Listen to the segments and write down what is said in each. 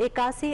81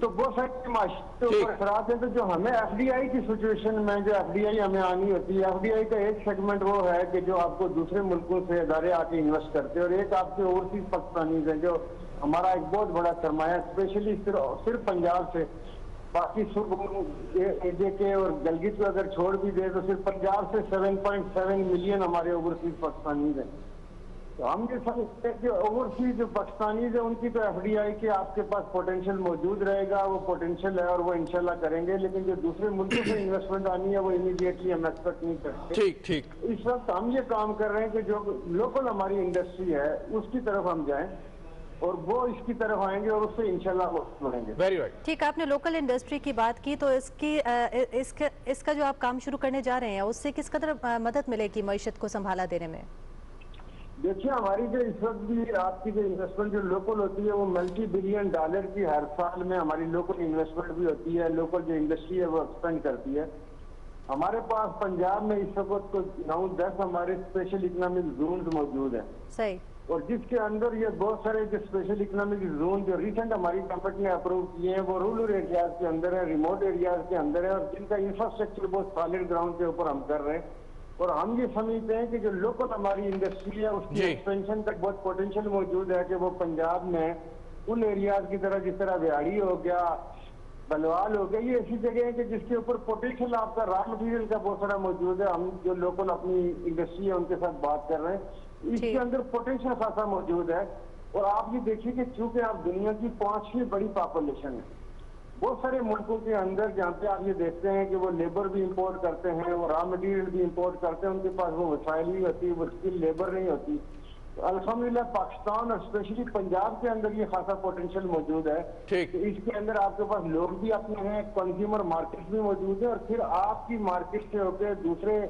تو بہت سارے معاشرے کے اوپر اثرات ہیں. تو جو ہمیں ایف ڈی آئی کی سچویشن میں جو ایف ڈی آئی ہمیں آنی ہوتی ہے, ایف ڈی آئی کا ایک سیگمنٹ وہ ہے کہ جو آپ کو دوسرے ملکوں سے ادارے آ کے انویسٹ کرتے ہیں, اور ایک آپ کے اوورسیز پاکستانیز ہیں جو ہمارا ایک بہت بڑا سرمایہ اسپیشلی صرف پنجاب سے, باقی اے جے کے اور گلگت کو اگر چھوڑ بھی دے تو صرف پنجاب سے 7.7 ملین ہمارے اوورسیز پاکستانیز ہیں. تو ہم یہ سمجھتے ہیں کہ اوورسیز جو پاکستانیز ہیں ان کی تو ایف ڈی آئی کے آپ کے پاس پوٹینشیل موجود رہے گا, وہ پوٹینشیل ہے اور وہ انشاءاللہ کریں گے, لیکن جو دوسرے ملکوں سے انویسٹمنٹ آنی ہے وہ امیڈیٹلی ہم ایکسپیکٹ نہیں کرتے. ٹھیک. اس وقت ہم یہ کام کر رہے ہیں کہ جو لوکل ہماری انڈسٹری ہے اس کی طرف ہم جائیں اور وہ اس کی طرف آئیں گے اور اس سے انشاءاللہ وہ بڑھیں گے. Very right. ٹھیک, آپ نے لوکل انڈسٹری کی بات کی, تو اس کا جو آپ کام شروع کرنے جا رہے ہیں اس سے کس قدر مدد ملے گی معیشت کو سنبھالا دینے میں؟ دیکھیے ہماری جو اس وقت بھی آپ کی جو انویسٹمنٹ جو لوکل ہوتی ہے وہ ملٹی بلین ڈالر کی ہر سال میں ہماری لوکل انویسٹمنٹ بھی ہوتی ہے. لوکل جو انڈسٹری ہے وہ ایکسپینڈ کرتی ہے. ہمارے پاس پنجاب میں اس وقت 9-10 ہمارے اسپیشل اکنامک زونز موجود ہیں. صحیح. اور جس کے اندر یہ بہت سارے جو اسپیشل اکنامک زون جو ریسنٹ ہماری گورنمنٹ نے اپروو کیے ہیں وہ رورل ایریاز کے اندر ہے, ریموٹ ایریاز کے اندر ہے, اور جن کا انفراسٹرکچر بہت سالڈ گراؤنڈ کے اوپر ہم کر رہے ہیں. اور ہم یہ سمجھتے ہیں کہ جو لوکل ہماری انڈسٹری ہے اس کی ایکسپینشن تک بہت پوٹینشیل موجود ہے کہ وہ پنجاب میں ان ایریاز کی طرح جس طرح ویاڑی ہو گیا, بلوال ہو گیا, یہ ایسی جگہ ہیں کہ جس کے اوپر پوٹینشیل آپ کا را مٹیریل کا بہت سارا موجود ہے. ہم جو لوکل اپنی انڈسٹری ہے ان کے ساتھ بات کر رہے ہیں, اس کے اندر پوٹینشیل خاصا موجود ہے. اور آپ یہ دیکھیے کہ چونکہ آپ دنیا کی 5ویں بڑی پاپولیشن ہے, بہت سارے ملکوں کے اندر جہاں پہ آپ یہ دیکھتے ہیں کہ وہ لیبر بھی امپورٹ کرتے ہیں, وہ را مٹیریل بھی امپورٹ کرتے ہیں, ان کے پاس وہ وسائل نہیں ہوتی, وہ اسکل لیبر نہیں ہوتی. الحمدللہ پاکستان اور اسپیشلی پنجاب کے اندر یہ خاصا پوٹینشیل موجود ہے. اس کے اندر آپ کے پاس لوگ بھی اپنے ہیں, کنزیومر مارکیٹ بھی موجود ہے, اور پھر آپ کی مارکیٹ سے ہو کے دوسرے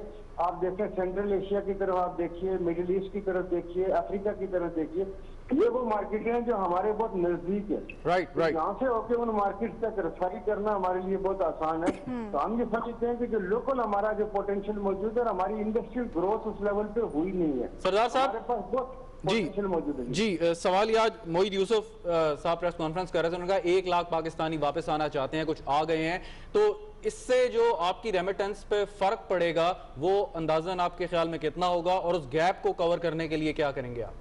آپ دیکھیں سینٹرل ایشیا کی طرف آپ دیکھیے, مڈل ایسٹ کی طرف دیکھیے, افریقہ کی طرف دیکھیے, یہ وہ مارکیٹیں ہیں جو ہمارے بہت نزدیک ہے. یہاں سے ہو کے ان مارکیٹ تک رسائی کرنا ہمارے لیے بہت آسان ہے. تو ہم یہ سمجھتے ہیں کہ جو لوکل ہمارا جو پوٹینشیل موجود ہے اور ہماری انڈسٹریل گروتھ اس لیول پہ ہوئی نہیں ہے. سردار صاحب ہمارے پاس بہت پوٹینشیل موجود ہے. جی سوال یہ آج موعید یوسف صاحب پریس کانفرنس کر رہے تھے, انہوں نے کہا 1 لاکھ پاکستانی واپس آنا چاہتے ہیں, کچھ آ گئے ہیں, تو اس سے جو آپ کی ریمیٹنس پہ فرق پڑے گا وہ اندازاً آپ کے خیال میں کتنا ہوگا, اور اس گیپ کو کور کرنے کے لیے کیا کریں گے آپ؟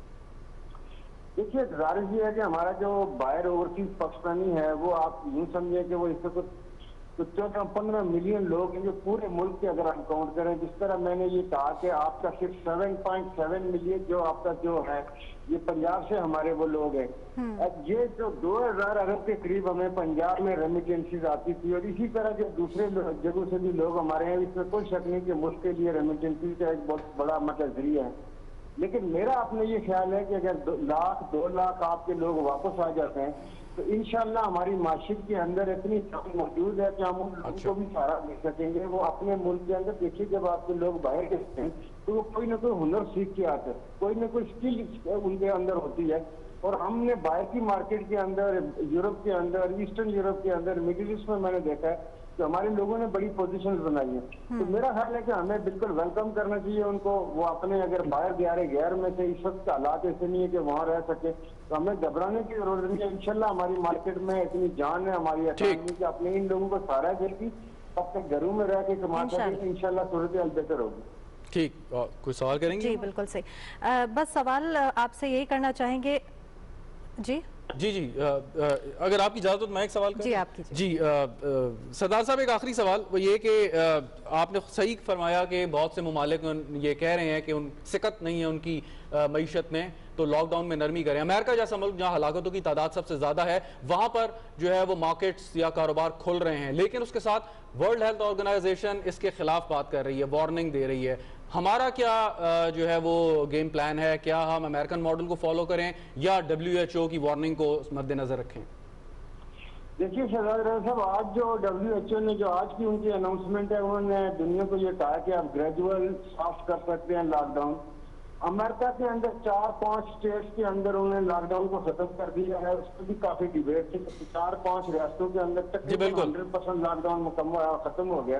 دیکھیے ظاہر یہ ہے کہ ہمارا جو بائر اوورسیز پاکستانی ہے وہ آپ یوں سمجھیں کہ وہ اس وقت 14-15 ملین لوگ ہیں جو پورے ملک کے اگر ہم کاؤنٹ کریں. جس طرح میں نے یہ کہا کہ آپ کا صرف 7.7 ملین جو آپ کا جو ہے یہ پنجاب سے ہمارے وہ لوگ ہیں. یہ جو 2000 ارب کے قریب ہمیں پنجاب میں ریمیٹنسز آتی تھی, اور اسی طرح جو دوسرے جگہوں سے بھی لوگ ہمارے ہیں, اس میں کوئی شک نہیں کہ ملک کے لیے ریمیٹنسز کا ایک بہت بڑا ذریعہ ہے. لیکن میرا اپنا یہ خیال ہے کہ اگر 1-2 لاکھ آپ کے لوگ واپس آ جاتے ہیں تو انشاءاللہ ہماری معیشت کے اندر اتنی طاقت موجود ہے کہ ہم ان لوگوں کو بھی سہارا دے سکیں گے. وہ اپنے ملک کے اندر دیکھیے جب آپ کے لوگ باہر کے ہیں تو وہ کوئی نہ کوئی ہنر سیکھ کے آتے ہیں, کوئی نہ کوئی اسکل ان کے اندر ہوتی ہے. اور ہم نے باہر کی مارکیٹ کے اندر, یورپ کے اندر, ایسٹرن یورپ کے اندر, مڈل ایسٹ میں نے دیکھا ہے کہ ہمارے لوگوں نے بڑی پوزیشنز بنائی ہیں. تو میرا خیال ہے کہ ہمیں بالکل ویلکم کرنا چاہیے ان کو. وہ اپنے اگر باہر غیر میں سے اس وقت حالات ایسے نہیں ہے کہ وہاں رہ سکے, تو ہمیں گھبرانے کی ضرورت نہیں ہے. انشاءاللہ ہماری مارکیٹ میں اتنی جان ہے ہماری اکانومی کہ اپنے ان لوگوں کو سہارا دے گی, اپنے گھروں میں رہ کے کما سکیں, انشاءاللہ صورتحال بہتر ہوگی. ٹھیک, کوئی سوال کریں گے؟ جی بالکل صحیح. بس سوال آپ سے یہی کرنا چاہیں گے. جی اگر آپ کی اجازت میں ایک سوال کروں. جی آپ کیجئے. جی سردار صاحب ایک آخری سوال, وہ یہ کہ آپ نے صحیح فرمایا کہ بہت سے ممالک یہ کہہ رہے ہیں کہ ان سکت نہیں ہے ان کی معیشت میں, تو لاک ڈاؤن میں نرمی کریں. امریکہ جیسا ملک جہاں ہلاکتوں کی تعداد سب سے زیادہ ہے, وہاں پر جو ہے وہ مارکیٹس یا کاروبار کھل رہے ہیں, لیکن اس کے ساتھ ورلڈ ہیلتھ آرگنائزیشن اس کے خلاف بات کر رہی ہے, وارننگ دے رہی ہے. ہمارا کیا جو ہے وہ گیم پلان ہے؟ کیا ہم امریکن ماڈل کو فالو کریں یا WHO کی وارننگ کو مد نظر رکھیں؟ دیکھیے شہزاد رضا صاحب, آج جو WHO نے جو آج کی ان کی اناؤنسمنٹ ہے, انہوں نے دنیا کو یہ کہا کہ آپ گریجول سافٹ کر سکتے ہیں لاک ڈاؤن. امریکہ کے اندر 4-5 اسٹیٹس کے اندر انہوں نے لاک ڈاؤن کو ختم کر دیا ہے. اس پہ بھی کافی ڈیبیٹ تھی. 4-5 ریاستوں کے اندر تقریباً 100% لاک ڈاؤن مکمل ختم ہو گیا.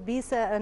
20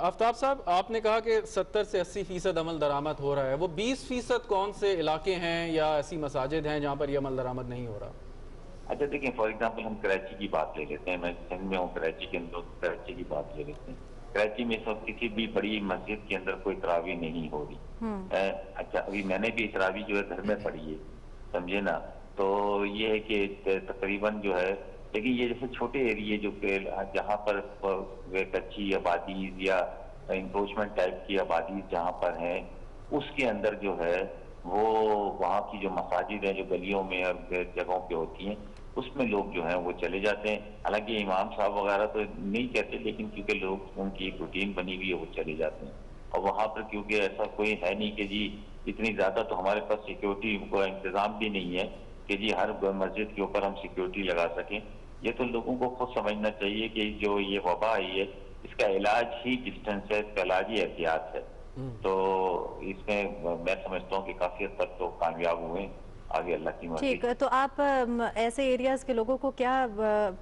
آفتاب صاحب، آپ نے کہا کہ 70 سے 80% عمل درآمد ہو رہا ہے، وہ 20% کون سے علاقے ہیں یا ایسی مساجد ہیں جہاں پر یہ عمل درآمد نہیں ہو رہا؟ اچھا دیکھیں، فار ایگزامپل ہم کراچی کی بات لے لیتے ہیں، میں سندھ میں ہوں، کراچی کے اندر کراچی کی بات لے لیتے ہیں۔ کراچی میں اس وقت کسی بھی بڑی مسجد کے اندر کوئی تراویح نہیں ہو رہی۔ اچھا ابھی میں نے بھی تراویح جو ہے گھر میں پڑھی ہے، سمجھے نا، تو یہ ہے کہ تقریباً جو ہے، لیکن یہ جیسے چھوٹے ایریے جو کہ جہاں پر کچی آبادی یا انکروچمنٹ ٹائپ کی آبادی جہاں پر ہیں، اس کے اندر جو ہے وہ وہاں کی جو مساجد ہیں جو گلیوں میں اور جگہوں پہ ہوتی ہیں، اس میں لوگ جو ہیں وہ چلے جاتے ہیں۔ حالانکہ امام صاحب وغیرہ تو نہیں کہتے، لیکن کیونکہ لوگ ان کی ایک روٹین بنی ہوئی ہے وہ چلے جاتے ہیں۔ اور وہاں پر کیونکہ ایسا کوئی ہے نہیں کہ جی اتنی زیادہ تو ہمارے پاس سیکیورٹی کا انتظام بھی نہیں ہے کہ جی ہر مسجد کے اوپر ہم سیکیورٹی لگا سکیں۔ یہ تو لوگوں کو خود سمجھنا چاہیے کہ جو یہ وبا آئی ہے اس کا علاج ہی ڈسٹنس ہے، اس کا علاج ہی احتیاط ہے۔ تو اس میں میں سمجھتا ہوں کہ کافی حد تک تو کامیاب ہوئے ہیں، آگے اللہ کی مرضی۔ ٹھیک، تو آپ ایسے ایریاز کے لوگوں کو کیا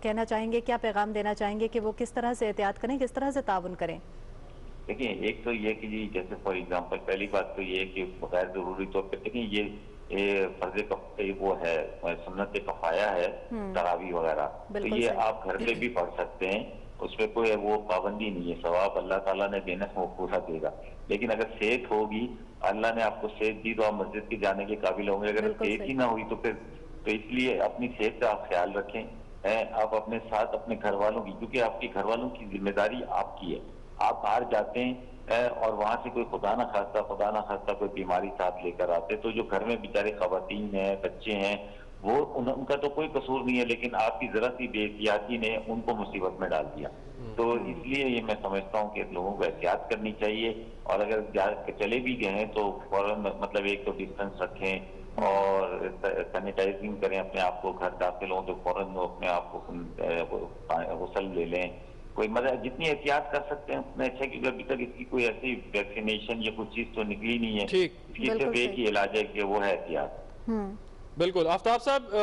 کہنا چاہیں گے، کیا پیغام دینا چاہیں گے کہ وہ کس طرح سے احتیاط کریں، کس طرح سے تعاون کریں؟ دیکھیں، ایک تو یہ کہ جی جیسے فار ایگزامپل پہلی بات تو یہ ہے کہ غیر ضروری طور پہ دیکھیں یہ فرض وہ ہے، سنت کفایہ ہے تراویح وغیرہ، تو یہ آپ گھر پہ بھی پڑھ سکتے ہیں، اس پہ کوئی وہ پابندی نہیں ہے، ثواب اللہ تعالیٰ نے دینا ہے وہ پورا دے گا۔ لیکن اگر صحت ہوگی، اللہ نے آپ کو صحت دی تو آپ مسجد کے جانے کے قابل ہوں گے، اگر صحت ہی نہ ہوئی تو پھر تو اس لیے اپنی صحت کا آپ خیال رکھیں، آپ اپنے ساتھ اپنے گھر والوں کی، کیونکہ آپ کے گھر والوں کی ذمہ داری آپ کی ہے۔ آپ باہر جاتے ہیں اور وہاں سے کوئی خدا نہ خواستہ کوئی بیماری ساتھ لے کر آتے، تو جو گھر میں بیچارے خواتین ہیں، بچے ہیں، وہ ان کا تو کوئی قصور نہیں ہے، لیکن آپ کی ذرا سی بے احتیاطی نے ان کو مصیبت میں ڈال دیا۔ تو اس لیے یہ میں سمجھتا ہوں کہ لوگوں کو احتیاط کرنی چاہیے، اور اگر چلے بھی گئے ہیں تو فوراً مطلب ایک تو ڈسٹنس رکھیں اور سینیٹائزنگ کریں اپنے آپ کو، گھر داخل ہوں تو فوراً اپنے آپ کو غسل لے لیں، کوئی مطلب جتنی احتیاط کر سکتے ہیں اتنا اچھا، کیونکہ ابھی تک اس کی کوئی ایسی ویکسینیشن یا کوئی چیز تو نکلی نہیں ہے، اس کی صرف ایک ہی علاج ہے کہ وہ ہے احتیاط۔ بالکل آفتاب صاحب،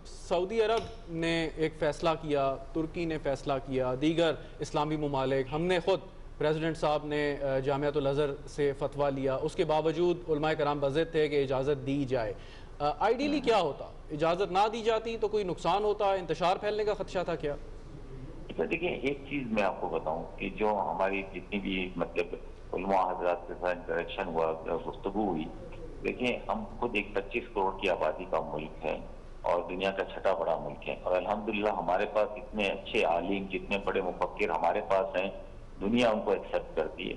سعودی عرب نے ایک فیصلہ کیا، ترکی نے فیصلہ کیا، دیگر اسلامی ممالک، ہم نے خود پریزیڈنٹ صاحب نے جامعۃ الازہر سے فتویٰ لیا، اس کے باوجود علماء کرام بضد تھے کہ اجازت دی جائے۔ آئیڈیلی کیا ہوتا؟ اجازت نہ دی جاتی تو کوئی نقصان ہوتا، انتشار پھیلنے کا خدشہ تھا کیا؟ دیکھیں، ایک چیز میں آپ کو بتاؤں کہ جو ہماری جتنی بھی مطلب علماء حضرات کے ساتھ انٹریکشن ہوا، گفتگو ہوئی، دیکھیں ہم خود ایک 25 کروڑ کی آبادی کا ملک ہے اور دنیا کا چھٹا بڑا ملک ہے، اور الحمدللہ ہمارے پاس اتنے اچھے عالم، جتنے بڑے مفکر ہمارے پاس ہیں، دنیا ان کو ایکسیپٹ کرتی ہے۔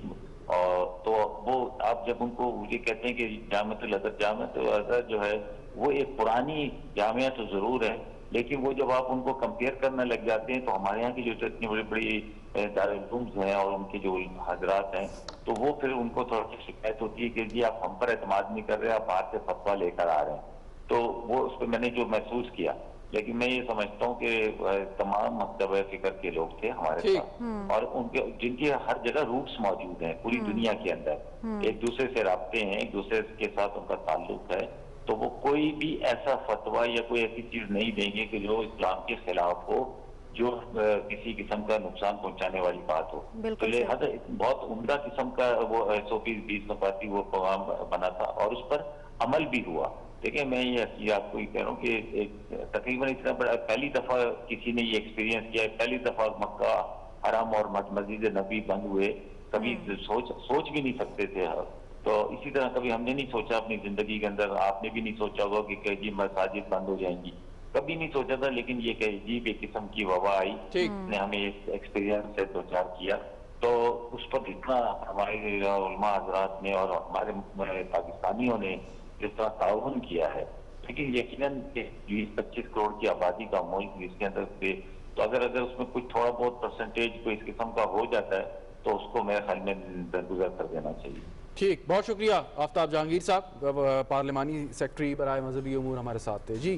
اور تو وہ آپ جب ان کو یہ کہتے ہیں کہ جامعۃ الازہر جو ہے وہ ایک پرانی جامعہ تو ضرور ہے، لیکن وہ جب آپ ان کو کمپیئر کرنے لگ جاتے ہیں تو ہمارے یہاں کی جو اتنی بڑی بڑی دارالعلوم ہیں اور ان کے جو حضرات ہیں، تو وہ پھر ان کو تھوڑا سی شکایت ہوتی ہے کہ جی آپ ہم پر اعتماد نہیں کر رہے، آپ باہر سے فتویٰ لے کر آ رہے ہیں۔ تو وہ اس پہ میں نے جو محسوس کیا، لیکن میں یہ سمجھتا ہوں کہ تمام مکتبہ فکر کے لوگ تھے ہمارے پاس، اور ان کے جن کی ہر جگہ روٹس موجود ہیں پوری دنیا کے اندر، ایک دوسرے سے رابطے ہیں، ایک دوسرے کے ساتھ ان کا تعلق ہے، تو وہ کوئی بھی ایسا فتویٰ یا کوئی ایسی چیز نہیں دیں گے کہ جو اسلام کے خلاف ہو، جو کسی قسم کا نقصان پہنچانے والی بات ہو۔ تو لہٰذا بہت عمدہ قسم کا وہ SOP 20 نفاتی وہ پروگرام بنا تھا، اور اس پر عمل بھی ہوا۔ دیکھیں، میں یہ آپ کو یہ کہہ رہا ہوں کہ تقریباً اتنا بڑا پہلی دفعہ کسی نے یہ ایکسپیرینس کیا ہے، پہلی دفعہ مکہ حرم اور مسجد نبی بند ہوئے، کبھی سوچ بھی نہیں سکتے تھے۔ تو اسی طرح کبھی ہم نے نہیں سوچا اپنی زندگی کے اندر، آپ نے بھی نہیں سوچا ہوگا کہ جی مساجد بند ہو جائیں گی، کبھی نہیں سوچا تھا، لیکن یہ کہ عجیب ایک قسم کی وبا آئی نے ہمیں ایکسپیرینس سے دوچار کیا، تو اس پر اتنا ہمارے علماء حضرات نے اور ہمارے پاکستانیوں نے جس طرح تعاون کیا ہے، لیکن یقیناً 20-25 کروڑ کی آبادی کا ملک جس کے اندر تو اگر اس میں کچھ تھوڑا بہت پرسنٹیج کوئی اس قسم کا ہو جاتا ہے تو اس کو میرے خیال میں درگزر کر دینا چاہیے۔ ٹھیک، بہت شکریہ آفتاب جہانگیر صاحب، پارلیمانی سیکرٹری برائے مذہبی امور ہمارے ساتھ تھے۔ جی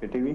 PTV।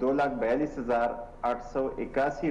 2,42,881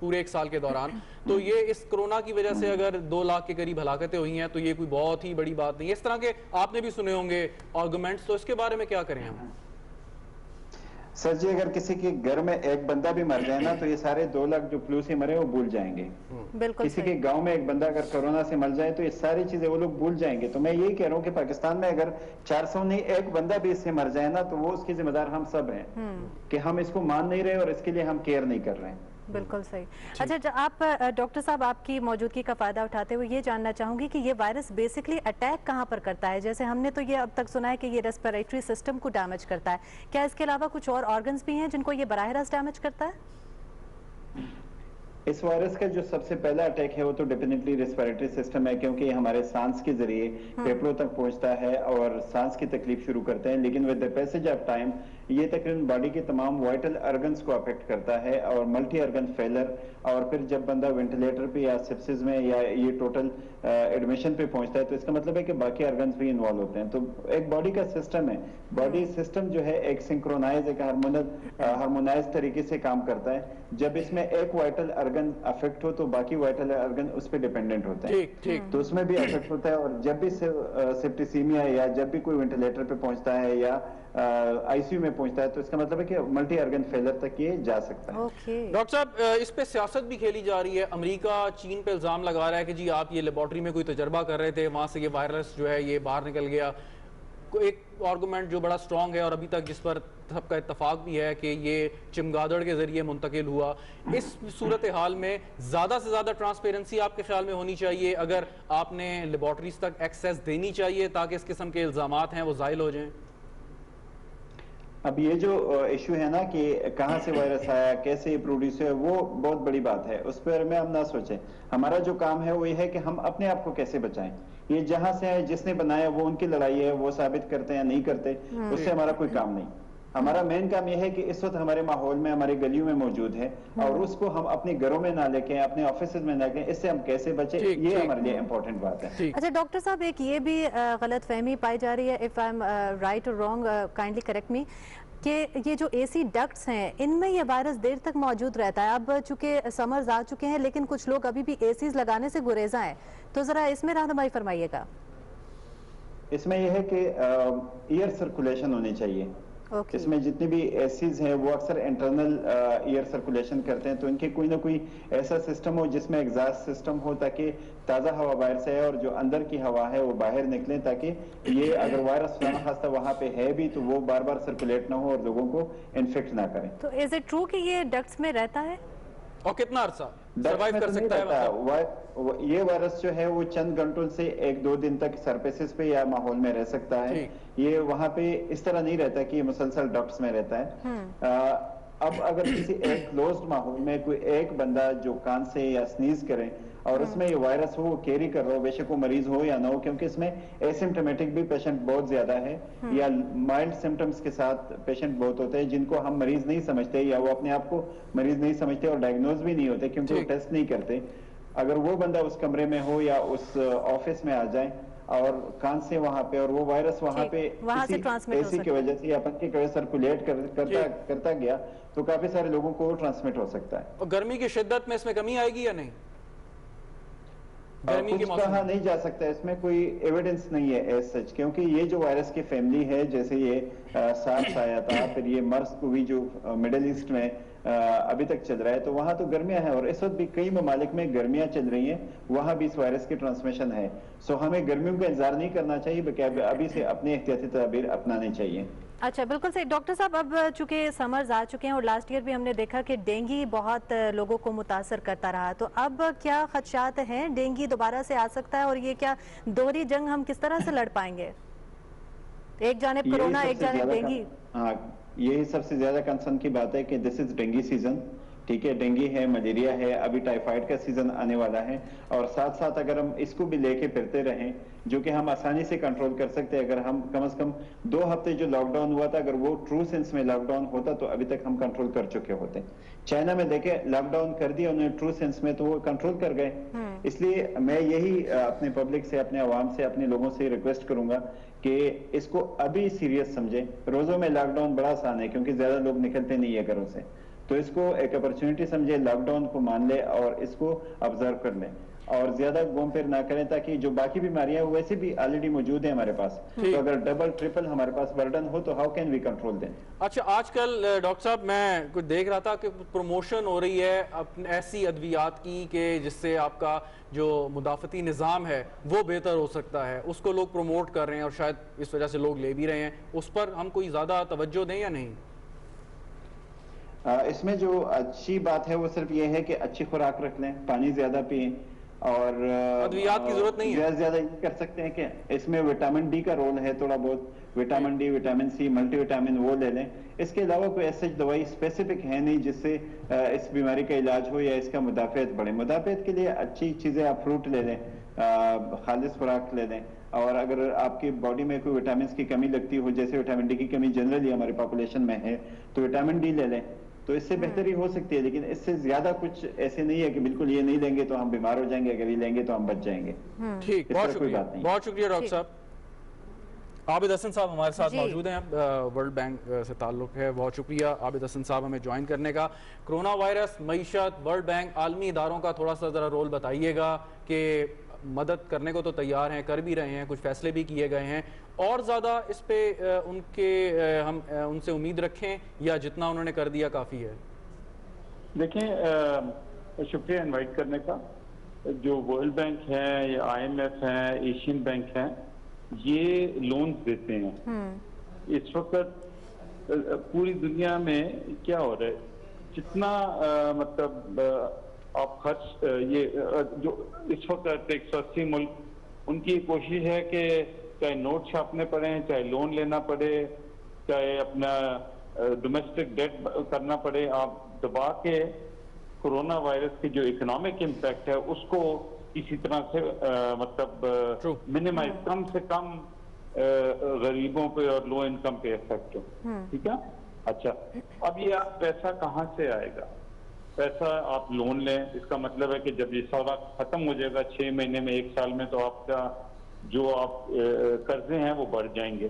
پورے 1 سال کے دوران. تو یہ اس کرونا کی وجہ سے اگر 2 لاکھ کے قریب ہلاکتیں ہوئی ہیں تو یہ کوئی بہت ہی بڑی بات نہیں ہے. اس طرح کے آپ نے بھی سنے ہوں گے آرگومنٹس, تو اس کے بارے میں کیا کریں ہم؟ سر جی اگر کسی کے گھر میں ایک بندہ بھی مر جائے نا تو یہ سارے 2 لاکھ جو فلو سے مرے وہ بھول جائیں گے. بالکل کسی کے گاؤں میں ایک بندہ اگر کورونا سے مر جائے تو یہ ساری چیزیں وہ لوگ بھول جائیں گے. تو میں یہی کہہ رہا ہوں کہ پاکستان میں اگر 400 نہیں ایک بندہ بھی اس سے مر جائے نا تو وہ اس کی ذمہ دار ہم سب ہیں کہ ہم اس کو مان نہیں رہے اور اس کے لیے ہم کیئر نہیں کر رہے ہیں. بالکل صحیح. اچھا آپ ڈاکٹر صاحب آپ کی موجودگی کا فائدہ اٹھاتے ہوئے یہ جاننا چاہوں گی کہ یہ وائرس بیسکلی اٹیک کہاں پر کرتا ہے؟ جیسے ہم نے تو یہ اب تک سنا ہے کہ یہ ریسپیریٹری سسٹم کو ڈیمیج کرتا ہے, کیا اس کے علاوہ کچھ اور آرگنز بھی ہیں جن کو یہ براہ راست ڈیمیج کرتا ہے؟ اس وائرس کا جو سب سے پہلا اٹیک ہے وہ تو ڈیفینیٹلی ریسپیریٹری سسٹم ہے, کیونکہ یہ ہمارے سانس کے ذریعے پھیپھڑوں تک پہنچتا ہے اور سانس کی تکلیف شروع کرتے ہیں. لیکن with the passage of time یہ تقریباً باڈی کے تمام وائٹل ارگنز کو افیکٹ کرتا ہے اور ملٹی ارگن فیلر, اور پھر جب بندہ وینٹیلیٹر پہ یا سپسس میں یا یہ ٹوٹل ایڈمیشن پہ پہنچتا ہے تو اس کا مطلب ہے کہ باقی ارگنز بھی انوالو ہوتے ہیں. تو ایک باڈی کا سسٹم ہے, باڈی سسٹم جو ہے ایک سنکرونائز ایک ہارمونائز طریقے سے کام کرتا ہے. جب اس میں ایک وائٹل ارگن افیکٹ ہو تو باقی وائٹل ارگن اس پہ ڈیپینڈنٹ ہوتے ہیں, تو اس میں بھی افیکٹ ہوتا ہے. اور جب بھی سیپٹیسیمیا یا جب بھی کوئی وینٹیلیٹر پہ پہنچتا ہے یا آئی سی یو میں پہنچتا ہے تو اس کا مطلب ہے کہ ملٹی ارگن فیلر تک یہ جا سکتا ہے. ڈاکٹر صاحب اس پہ سیاست بھی کھیلی جا رہی ہے. امریکہ چین پہ الزام لگا رہا ہے کہ جی آپ یہ لیبارٹری میں کوئی تجربہ کر رہے تھے, وہاں سے یہ وائرس جو ہے یہ باہر نکل گیا. ایک آرگومنٹ جو بڑا سٹرونگ ہے اور ابھی تک جس پر سب کا اتفاق بھی ہے کہ یہ چمگادڑ کے ذریعے منتقل ہوا. اس صورتحال میں زیادہ سے زیادہ ٹرانسپیرنسی آپ کے خیال میں ہونی چاہیے, اگر آپ نے لیبارٹریز تک ایکسیس دینی چاہیے تاکہ اس قسم کے الزامات ہیں وہ زائل ہو جائیں. اب یہ جو ایشو ہے نا کہ کہاں سے وائرس آیا, کیسے یہ پروڈیوس ہے, وہ بہت بڑی بات ہے. اس پر میں ہم نہ سوچیں. ہمارا جو کام ہے وہ یہ ہے کہ ہم اپنے آپ کو کیسے بچائیں. یہ جہاں سے ہے جس نے بنایا وہ ان کی لڑائی ہے, وہ ثابت کرتے ہیں نہیں کرتے, اس سے ہمارا کوئی کام نہیں. ہمارا مین کام یہ ہے کہ اس وقت ہمارے ماحول میں ہماری گلیوں میں موجود ہے اور اس کو ہم اپنے گھروں میں نہ لے کے اپنے آفیسز میں نہ لے کے اس سے ہم کیسے بچیں, یہ ہمارے لیے امپورٹنٹ بات ہے. اچھا ڈاکٹر صاحب ایک یہ بھی غلط فہمی پائی جا رہی ہے, اف آئی ایم رائٹ اور رانگ کائنڈلی کریکٹ می, کہ یہ جو اے سی ڈکٹس ہیں ان میں یہ وائرس دیر تک موجود رہتا ہے. اب چونکہ سمرز آ چکے ہیں لیکن کچھ لوگ ابھی بھی اے سیز لگانے سے گریزاں ہیں, تو ذرا اس میں رہنمائی فرمائیے گا. اس میں یہ ہے کہ ایئر سرکولیشن ہونی چاہیے. اس میں جتنی بھی ایسیز ہیں وہ اکثر انٹرنل ایئر سرکولیشن کرتے ہیں, تو ان کے کوئی نہ کوئی ایسا سسٹم ہو جس میں ایگزاسٹ سسٹم ہو تاکہ تازہ ہوا باہر سے ہے اور جو اندر کی ہوا ہے وہ باہر نکلیں, تاکہ یہ اگر وائرس خدا نخواستہ وہاں پہ ہے بھی تو وہ بار بار سرکولیٹ نہ ہو اور لوگوں کو انفیکٹ نہ کریں. تو از اٹ ٹرو کہ یہ ڈکٹس میں رہتا ہے اور کتنا عرصہ سروائیو کر سکتا ہے؟ یہ وائرس جو ہے وہ چند گھنٹوں سے 1-2 دن تک سرفیسز پہ یا ماحول میں رہ سکتا ہے. یہ وہاں پہ اس طرح نہیں رہتا کہ یہ مسلسل ڈکٹس میں رہتا ہے. اب اگر کسی ایک کلوزڈ ماحول میں کوئی ایک بندہ جو کان سے یا سنیز کرے اور اس میں یہ وائرس ہو, وہ کیری کر رہا ہو, بے شک وہ مریض ہو یا نہ ہو, کیونکہ اس میں ایسمپٹومیٹک بھی پیشنٹ بہت زیادہ ہے یا مائلڈ سمٹمز کے ساتھ پیشنٹ بہت ہوتے ہیں جن کو ہم مریض نہیں سمجھتے یا وہ اپنے آپ کو مریض نہیں سمجھتے اور ڈائگنوز بھی نہیں ہوتے کیونکہ وہ ٹیسٹ نہیں کرتے. اگر وہ بندہ اس کمرے میں ہو یا اس آفس میں آ جائے اور کان سے وہاں پہ اور وہ وائرس وہاں پہ اسی کی وجہ سے یا پنکھے کی وجہ سے سرکولیٹ کرتا گیا تو کافی سارے لوگوں کو ٹرانسمٹ ہو سکتا ہے. اور گرمی کی شدت میں اس میں کمی آئے گی یا نہیں؟ کچھ کہا نہیں جا سکتا, اس میں کوئی ایویڈنس نہیں ہے ایز سچ, کیونکہ یہ جو وائرس کی فیملی ہے, جیسے یہ سارس آیا تھا, پھر یہ مرس کو بھی جو مڈل ایسٹ میں ابھی تک چل رہا ہے, تو وہاں تو گرمیاں ہیں اور اس وقت بھی کئی ممالک میں گرمیاں چل رہی ہیں, وہاں بھی اس وائرس کی ٹرانسمیشن ہے. سو ہمیں گرمیوں کا انتظار نہیں کرنا چاہیے بلکہ ابھی سے اپنے احتیاطی تدابیر اپنانے چاہیے. اچھا بالکل صحیح. ڈاکٹر صاحب اب چونکہ سمرز آ چکے ہیں اور لاسٹ ایئر بھی ہم نے دیکھا کہ ڈینگی بہت لوگوں کو متاثر کرتا رہا, تو اب کیا خدشات ہیں؟ ڈینگی دوبارہ سے آ سکتا ہے اور یہ کیا دوہری جنگ ہم کس طرح سے لڑ پائیں گے؟ ایک جانب کرونا ایک جانب ڈینگی. ہاں یہی سب سے زیادہ کنسرن کی بات ہے کہ دس از ڈینگی سیزن. ٹھیک ہے, ڈینگی ہے, ملیریا ہے, ابھی ٹائیفائڈ کا سیزن آنے والا ہے, اور ساتھ ساتھ اگر ہم اس کو بھی لے کے پھرتے رہیں جو کہ ہم آسانی سے کنٹرول کر سکتے ہیں, اگر ہم کم از کم 2 ہفتے جو لاک ڈاؤن ہوا تھا اگر وہ ٹرو سینس میں لاک ڈاؤن ہوتا تو ابھی تک ہم کنٹرول کر چکے ہوتے. چائنا میں دیکھیں لاک ڈاؤن کر دیا انہوں نے ٹرو سینس میں تو وہ کنٹرول کر گئے. اس لیے میں یہی اپنے پبلک سے, اپنے عوام سے, اپنے لوگوں سے ریکویسٹ کروں گا کہ اس کو ابھی سیریس سمجھیں. روزوں میں لاک ڈاؤن بڑا آسان ہے کیونکہ زیادہ لوگ نکلتے نہیں ہے گھروں سے, تو اس کو ایک اپرچونٹی سمجھے, لاک ڈاؤن کو مان لے اور اس کو آبزرو کر لیں اور زیادہ گھوم پھر نہ کریں, تاکہ جو باقی بیماریاں وہ ویسے بھی آلریڈی موجود ہیں ہمارے پاس, تو اگر ڈبل ٹرپل ہمارے پاس برڈن ہو تو ہاؤ کین وی کنٹرول دیں. اچھا, آج کل ڈاکٹر صاحب میں کچھ دیکھ رہا تھا کہ پروموشن ہو رہی ہے ایسی ادویات کی کہ جس سے آپ کا جو مدافعتی نظام ہے وہ بہتر ہو سکتا ہے, اس کو لوگ پروموٹ کر رہے ہیں اور شاید اس وجہ سے لوگ لے بھی رہے ہیں. اس پر ہم کوئی زیادہ توجہ دیں یا نہیں؟ اس میں جو اچھی بات ہے وہ صرف یہ ہے کہ اچھی خوراک رکھ لیں, پانی زیادہ پئیں, اور ادویات کی ضرورت نہیں ہے. زیادہ یہ کر سکتے ہیں کہ اس میں وٹامن ڈی کا رول ہے تھوڑا بہت, vitamin D, vitamin C, multivitamin وہ لے لیں. اس کے علاوہ کوئی ایسی دوائی اسپیسیفک ہے نہیں جس سے اس بیماری کا علاج ہو یا اس کا مدافعت بڑھے. مدافعت کے لیے اچھی چیزیں, آپ فروٹ لے لیں, خالص خوراک لے لیں, اور اگر آپ کی باڈی میں کوئی وٹامنس کی کمی لگتی ہو, جیسے وٹامن ڈی کی کمی جنرلی ہماری پاپولیشن میں ہے, تو وٹامن ڈی لے لیں, تو اس سے بہتری ہو سکتی ہے. لیکن اس سے زیادہ کچھ ایسے نہیں ہے کہ بالکل یہ نہیں لیں گے تو ہم بیمار ہو جائیں گے, اگر یہ لیں گے تو ہم بچ جائیں گے. ٹھیک, بہت شکریہ, بہت شکریہ ڈاکٹر صاحب. عابد حسن صاحب ہمارے ساتھ موجود ہیں, ورلڈ بینک سے تعلق ہے. بہت شکریہ عابد حسن صاحب ہمیں جوائن کرنے کا. کرونا وائرس, معیشت, ورلڈ بینک, عالمی اداروں کا تھوڑا سا ذرا رول بتائیے گا کہ مدد کرنے کو تو تیار ہیں, کر بھی رہے ہیں, کچھ فیصلے بھی کیے گئے ہیں, اور زیادہ اس پہ ہم ان سے امید رکھیں یا جتنا انہوں نے کر دیا کافی ہے؟ دیکھیں, شکریہ انوائٹ کرنے کا. جو ورلڈ بینک ہے یا آئی ایم ایف ہے, ایشین بینک ہے, یہ لونز دیتے ہیں. اس وقت پوری دنیا میں کیا ہو رہا ہے, جتنا مطلب آپ خرچ, یہ جو اس وقت 180 ملک, ان کی کوشش ہے کہ چاہے نوٹ چھاپنے پڑیں, چاہے لون لینا پڑے, چاہے اپنا ڈومیسٹک ڈیٹ کرنا پڑے, آپ دبا کے کرونا وائرس کی جو اکنامک امپیکٹ ہے اس کو کسی طرح سے مطلب منیمائز, کم سے کم غریبوں پہ اور لو انکم پہ افیکٹ ہو. ٹھیک ہے. اچھا, اب یہ پیسہ کہاں سے آئے گا؟ پیسہ آپ لون لیں, اس کا مطلب ہے کہ جب یہ سودا ختم ہو جائے گا 6 مہینے میں, 1 سال میں, تو آپ کا جو آپ قرضے ہیں وہ بڑھ جائیں گے,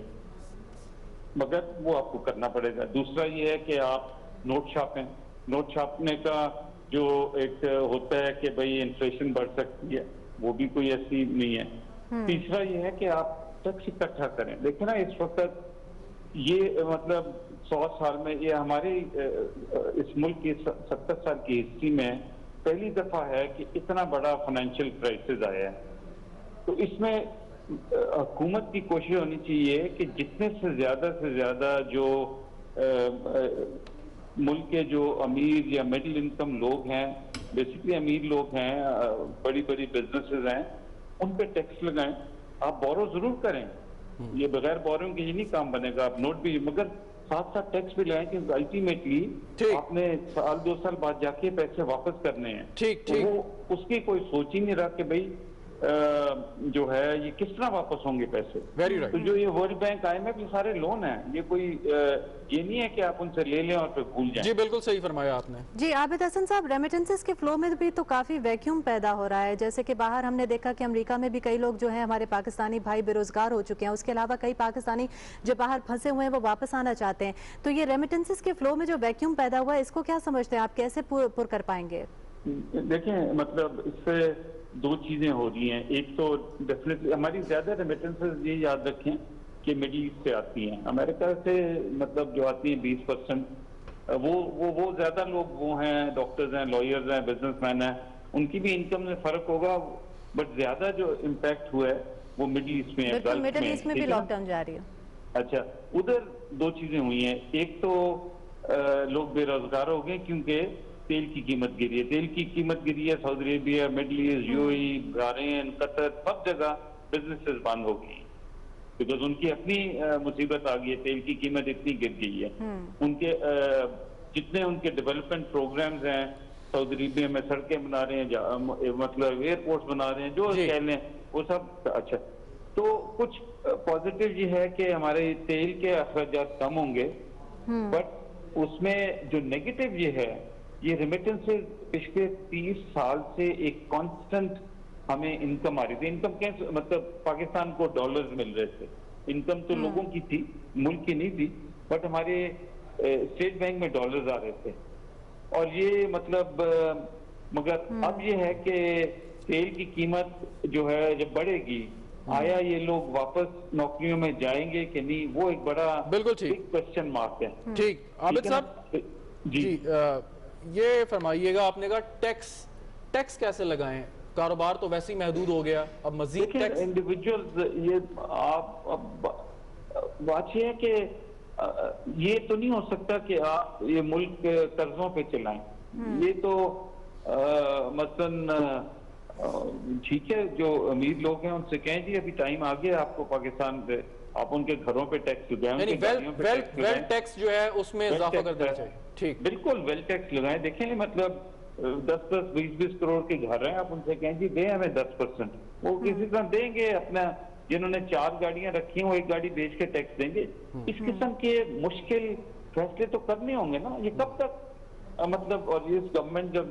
مگر وہ آپ کو کرنا پڑے گا. دوسرا یہ ہے کہ آپ نوٹ چھاپیں. نوٹ چھاپنے کا جو ایک ہوتا ہے کہ بھئی انفلیشن بڑھ سکتی ہے, وہ بھی کوئی ایسی نہیں ہے. تیسرا یہ ہے کہ آپ ٹیکس اکٹھا کریں. دیکھیں نا, اس وقت یہ مطلب 100 سال میں, یہ ہماری اس ملک کی 70 سال کی ہسٹری میں پہلی دفعہ ہے کہ اتنا بڑا فائنینشیل کرائسس آیا ہے. تو اس میں حکومت کی کوشش ہونی چاہیے کہ جتنے سے زیادہ جو ملک کے جو امیر یا مڈل انکم لوگ ہیں, بیسکلی امیر لوگ ہیں, بڑی بڑی بزنسز ہیں, ان پہ ٹیکس لگائیں. آپ بورو ضرور کریں, یہ بغیر بورنگ کے یہ نہیں کام بنے گا, آپ نوٹ بھی, مگر ساتھ ساتھ ٹیکس بھی لگائیں, کیونکہ الٹیمیٹلی آپ نے 1-2 سال بعد جا کے پیسے واپس کرنے ہیں. وہ اس کی کوئی سوچ ہی نہیں رہا کہ بھئی جو ہے یہ کس طرح واپس ہوں گے پیسے. تو جو یہ World Bank, I M F, یہ سارے لون ہیں, یہ کوئی یہ نہیں ہے کہ آپ ان سے لے لیں اور پھر بھول جائیں. جی بالکل صحیح فرمایا آپ نے. جی عابد حسن صاحب, ریمیٹنسز کے فلو میں بھی تو کافی ویکیوم پیدا ہو رہا ہے, جیسے کہ باہر ہم نے دیکھا کہ امریکہ میں بھی کئی لوگ جو ہیں ہمارے پاکستانی بھائی بے روزگار ہو چکے ہیں, اس کے علاوہ کئی پاکستانی جو باہر پھنسے ہوئے ہیں وہ واپس آنا چاہتے ہیں. تو یہ ریمیٹنسز کے فلو میں جو ویکیوم پیدا ہوا ہے, اس کو کیا سمجھتے ہیں آپ, کیسے پر کر پائیں گے؟ دیکھیں, مطلب اس سے 2 چیزیں ہو رہی ہیں. ایک تو ڈیفینیٹلی ہماری زیادہ ریمیٹنسز یہ یاد رکھیں کہ مڈل ایسٹ سے آتی ہیں. امریکہ سے مطلب جو آتی ہیں 20%, وہ زیادہ لوگ وہ ہیں, ڈاکٹرز ہیں, لائرز ہیں, بزنس مین ہیں, ان کی بھی انکم میں فرق ہوگا, بٹ زیادہ جو امپیکٹ ہوا ہے وہ مڈل ایسٹ میں ہے. بالکل, مڈل ایسٹ میں بھی لاک ڈاؤن جاری ہے. اچھا, ادھر 2 چیزیں ہوئی ہیں. ایک تو لوگ بے روزگار ہو گئے کیونکہ تیل کی قیمت گری ہے. تیل کی قیمت گری ہے, سعودی عربیہ, مڈل ایسٹ, یو اے ای, بحرین, قطر, سب جگہ بزنسز بند ہو گئی, بیکاز ان کی اپنی مصیبت آ گئی ہے, تیل کی قیمت اتنی گر گئی ہے. ان کے جتنے ان کے ڈیولپمنٹ پروگرامز ہیں, سعودی عربیہ میں سڑکیں بنا رہے ہیں, مطلب ایئرپورٹس بنا رہے ہیں, جو کہہ لیں وہ سب اچھا. تو کچھ پازیٹیو یہ ہے کہ ہمارے تیل کے اخراجات کم ہوں گے, بٹ اس میں جو نیگیٹو یہ ہے, یہ ریمیٹنسز پچھلے 30 سال سے ایک کانسٹنٹ ہمیں انکم آ رہی تھی. انکم کیسے, مطلب پاکستان کو ڈالرز مل رہے تھے, انکم تو لوگوں کی تھی، ملک کی نہیں تھی، بٹ ہمارے اسٹیٹ بینک میں ڈالرز آ رہے تھے. اور یہ مطلب مگر اب یہ ہے کہ تیل کی قیمت جو ہے جب بڑھے گی، آیا یہ لوگ واپس نوکریوں میں جائیں گے کہ نہیں، وہ ایک بڑا بالکل ٹھیک بگ کوسچن مارک ہے. ٹھیک. عابد صاحب جی یہ فرمائیے گا، آپ نے کہا ٹیکس کیسے لگائیں؟ کاروبار تو ویسے ہی محدود ہو گیا، اب مزید ٹیکس. انڈیویجولز یہ آپ بات یہ ہے کہ یہ تو نہیں ہو سکتا کہ آپ یہ ملک قرضوں پہ چلائیں. یہ تو مثلا ٹھیک ہے، جو امیر لوگ ہیں ان سے کہیں جی ابھی ٹائم آ گیا آپ کو پاکستان پہ، آپ ان کے گھروں پہ ٹیکس لگائیں، ویلتھ ٹیکس جو ہے اس میں اضافہ کر دینا چاہیے. ٹھیک، بالکل ویلتھ ٹیکس لگائیں. دیکھیں مطلب 10-20 کروڑ کے گھر ہیں، آپ ان سے کہیں جی دیں ہمیں 10%، وہ کسی طرح دیں گے. اپنا جنہوں نے 4 گاڑیاں رکھی ہیں وہ 1 گاڑی بیچ کے ٹیکس دیں گے. اس قسم کے مشکل فیصلے تو کرنے ہوں گے نا. یہ کب تک مطلب، اور اس گورنمنٹ جب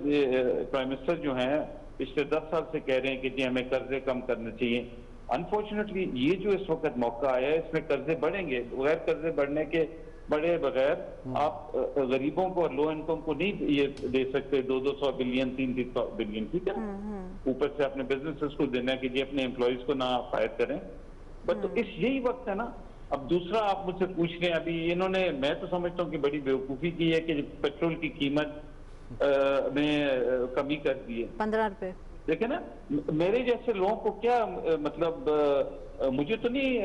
پرائم منسٹر جو ہیں پچھلے 10 سال سے کہہ رہے ہیں کہ جی ہمیں قرضے کم کرنے چاہیے. انفارچونیٹلی یہ جو اس وقت موقع آیا ہے اس میں قرضے بڑھیں گے. بغیر قرضے بڑھنے کے بڑے بغیر آپ غریبوں کو اور لو انکم کو نہیں یہ دے سکتے 200 بلین 300 بلین. ٹھیک ہے، اوپر سے اپنے بزنسز کو دینا ہے کہ جی اپنے امپلائیز کو نہ فائر کریں. بٹ تو یہی وقت ہے نا. اب دوسرا آپ مجھ سے پوچھ رہے ہیں، ابھی انہوں نے، میں تو سمجھتا ہوں کہ بڑی بیوقوفی کی ہے کہ پیٹرول کی قیمت میں کمی کر دی ہے 15 روپے. دیکھیں نا، میرے جیسے لوگوں کو کیا مطلب، مجھے تو نہیں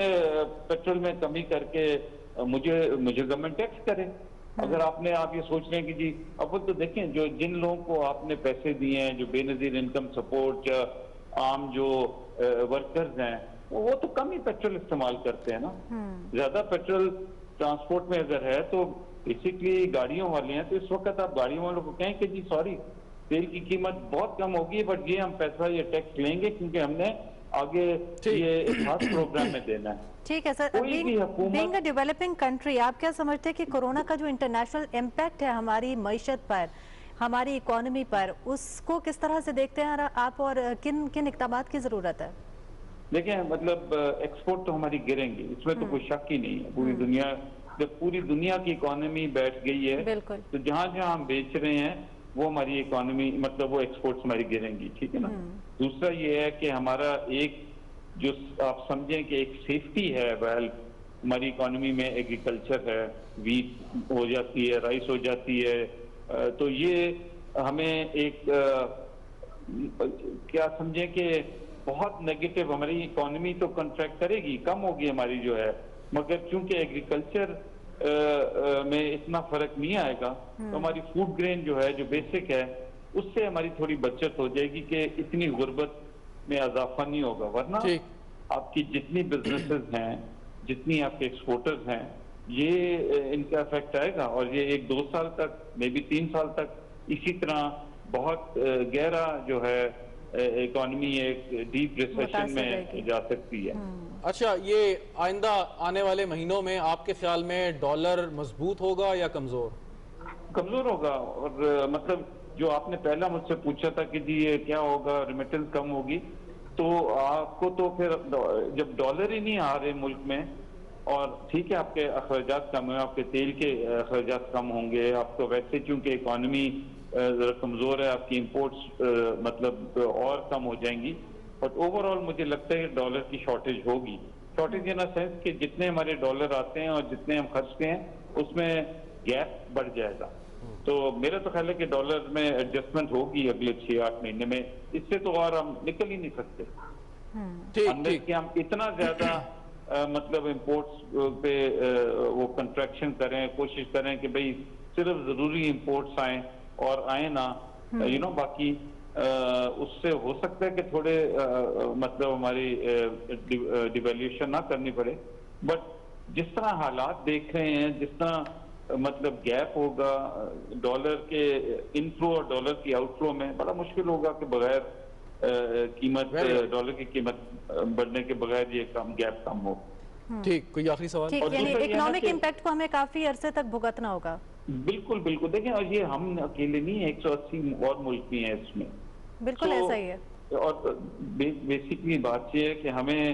پیٹرول میں کمی کر کے مجھے گورنمنٹ ٹیکس کرے. اگر آپ یہ سوچ رہے ہیں کہ جی اب تو دیکھیں جو جن لوگوں کو آپ نے پیسے دیے ہیں، جو بے نظیر انکم سپورٹ یا عام جو ورکرز ہیں، وہ تو کم ہی پیٹرول استعمال کرتے ہیں نا. زیادہ پیٹرول ٹرانسپورٹ میں اگر ہے تو بیسکلی گاڑیوں والے ہیں. تو اس وقت آپ گاڑیوں والوں کو کہیں کہ جی سوری تیل کی قیمت بہت کم ہوگی، بٹ یہ ہم پیسہ یہ ٹیکس لیں گے کیونکہ ہم نے آگے یہ خاص پروگرام میں دینا ہے. ٹھیک ہے سر. بینگ اے ڈیولپنگ کنٹری، آپ کیا سمجھتے ہیں کہ کورونا کا جو انٹرنیشنل امپیکٹ ہے ہماری معیشت پر، ہماری اکانومی پر، اس کو کس طرح سے دیکھتے ہیں آپ، اور کن اقدامات کی ضرورت ہے؟ دیکھیں مطلب ایکسپورٹ تو ہماری گریں گی، اس میں تو کوئی شک ہی نہیں ہے. پوری دنیا، جب پوری دنیا کی اکانومی بیٹھ گئی ہے تو جہاں جہاں ہم بیچ رہے ہیں وہ ہماری اکانومی مطلب وہ ایکسپورٹس ہماری گریں گی. ٹھیک ہے نا. دوسرا یہ ہے کہ ہمارا ایک جو آپ سمجھیں کہ ایک سیفٹی ہے، ہماری اکانومی میں ایگریکلچر ہے، ویٹ ہو جاتی ہے، رائس ہو جاتی ہے. تو یہ ہمیں ایک کیا سمجھیں کہ بہت نیگیٹو، ہماری اکانومی تو کنٹریکٹ کرے گی، کم ہوگی ہماری جو ہے، مگر چونکہ ایگریکلچر میں اتنا فرق نہیں آئے گا تو ہماری فوڈ گرین جو ہے جو بیسک ہے اس سے ہماری تھوڑی بچت ہو جائے گی کہ اتنی غربت میں اضافہ نہیں ہوگا. ورنہ آپ کی جتنی بزنسز ہیں، جتنی آپ کے ایکسپورٹرز ہیں، یہ ان کا افیکٹ آئے گا. اور یہ 1-2 سال تک، مے بی 3 سال تک اسی طرح بہت گہرا جو ہے اکانومی ایک ڈیپ ریسیشن میں جا سکتی ہے. اچھا، یہ آئندہ آنے والے مہینوں میں آپ کے خیال میں ڈالر مضبوط ہوگا یا کمزور؟ کمزور ہوگا. اور مطلب جو آپ نے پہلا مجھ سے پوچھا تھا کہ جی یہ کیا ہوگا، ریمیٹنس کم ہوگی، تو آپ کو تو پھر جب ڈالر ہی نہیں آ رہے ملک میں، اور ٹھیک ہے آپ کے اخراجات کم ہیں، آپ کے تیل کے اخراجات کم ہوں گے، آپ کو ویسے چونکہ اکانومی ذرا کمزور ہے، آپ کی امپورٹس مطلب اور کم ہو جائیں گی. بٹ اوور آل مجھے لگتا ہے کہ ڈالر کی شارٹیج ہوگی. شارٹیج ان سینس کہ جتنے ہمارے ڈالر آتے ہیں اور جتنے ہم خرچتے ہیں اس میں گیپ بڑھ جائے گا. تو میرا تو خیال ہے کہ ڈالر میں ایڈجسٹمنٹ ہوگی اگلے 6-8 مہینے میں. اس سے تو اور ہم نکل ہی نہیں سکتے کہ ہم اتنا زیادہ مطلب امپورٹس پہ وہ کنٹریکشن کریں، کوشش کریں کہ بھئی صرف ضروری امپورٹس آئیں اور آئیں نا، باقی اس سے ہو سکتا ہے کہ تھوڑے مطلب ہماری ڈیویلیوشن نہ کرنی پڑے. بٹ جس طرح حالات دیکھ رہے ہیں، جس طرح مطلب گیپ ہوگا ڈالر کے انفلو اور ڈالر کی آؤٹ فلو میں، بڑا مشکل ہوگا کہ بغیر قیمت ڈالر کی قیمت بڑھنے کے بغیر یہ گیپ کم ہو. ٹھیک، کوئی آخری سوال؟ یعنی اکنامک امپیکٹ کو ہمیں کافی عرصے تک بھگتنا ہوگا. بالکل بالکل. دیکھیں اور یہ ہم اکیلے نہیں ہیں، 180 اور ملک بھی ہیں اس میں. بالکل ایسا ہی ہے. اور بیسکلی بات یہ ہے کہ ہمیں